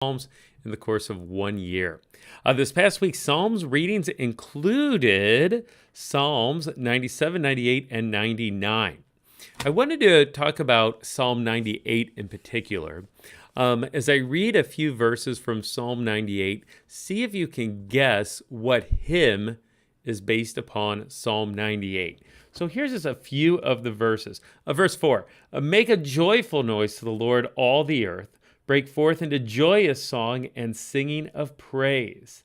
Psalms in the course of 1 year. This past week, Psalms readings included Psalms 97, 98, and 99. I wanted to talk about Psalm 98 in particular. As I read a few verses from Psalm 98, see if you can guess what hymn is based upon Psalm 98. So here's just a few of the verses. Verse 4, make a joyful noise to the Lord, all the earth. Break forth into joyous song and singing of praise.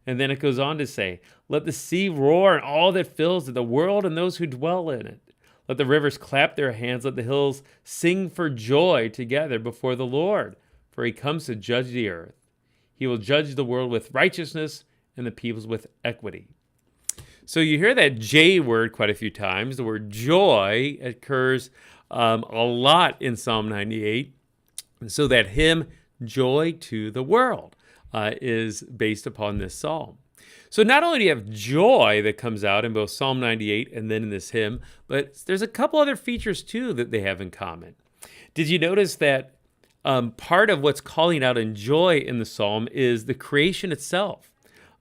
And then it goes on to say, let the sea roar and all that fills it, the world and those who dwell in it. Let the rivers clap their hands, let the hills sing for joy together before the Lord, for he comes to judge the earth. He will judge the world with righteousness and the peoples with equity. So you hear that J word quite a few times. The word joy occurs a lot in Psalm 98. So that hymn, Joy to the World, is based upon this psalm. So not only do you have joy that comes out in both Psalm 98 and then in this hymn, but there's a couple other features too that they have in common. Did you notice that part of what's calling out in joy in the psalm is the creation itself?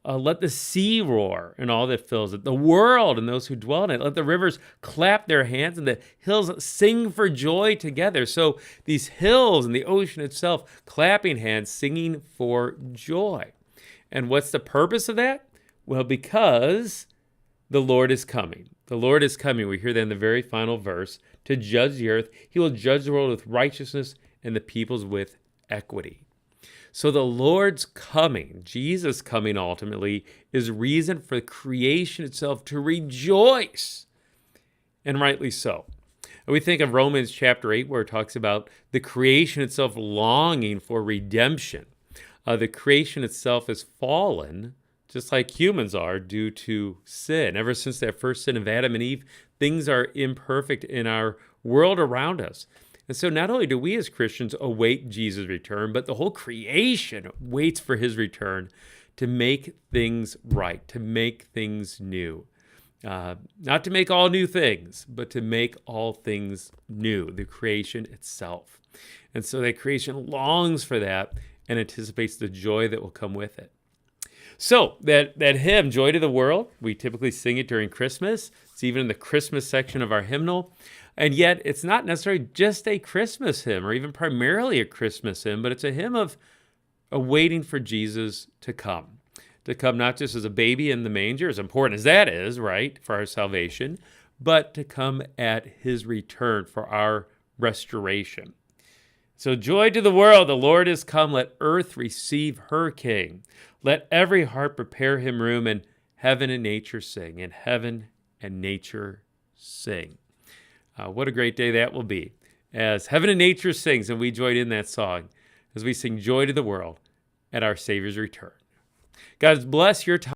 Let the sea roar and all that fills it, the world and those who dwell in it. Let the rivers clap their hands and the hills sing for joy together. So these hills and the ocean itself clapping hands, singing for joy. And what's the purpose of that? Well, because the Lord is coming. The Lord is coming. We hear that in the very final verse, to judge the earth. He will judge the world with righteousness and the peoples with equity. So the Lord's coming, Jesus coming ultimately, is reason for creation itself to rejoice, and rightly so. And we think of Romans chapter 8, where it talks about the creation itself longing for redemption. The creation itself is fallen, just like humans are, due to sin. Ever since that first sin of Adam and Eve, things are imperfect in our world around us. And so not only do we as Christians await Jesus' return, but the whole creation waits for his return to make things right, to make things new. Not to make all new things, but to make all things new, the creation itself. And so that creation longs for that and anticipates the joy that will come with it. So that hymn, Joy to the World, we typically sing it during Christmas. It's even in the Christmas section of our hymnal. And yet it's not necessarily just a Christmas hymn or even primarily a Christmas hymn, but it's a hymn of awaiting for Jesus to come not just as a baby in the manger, as important as that is, right, for our salvation, but to come at his return for our restoration. So joy to the world, the Lord is come, let earth receive her King. Let every heart prepare him room, and heaven and nature sing, and heaven and nature sing. What a great day that will be, as heaven and nature sings, and we join in that song, as we sing joy to the world at our Savior's return. God bless your time.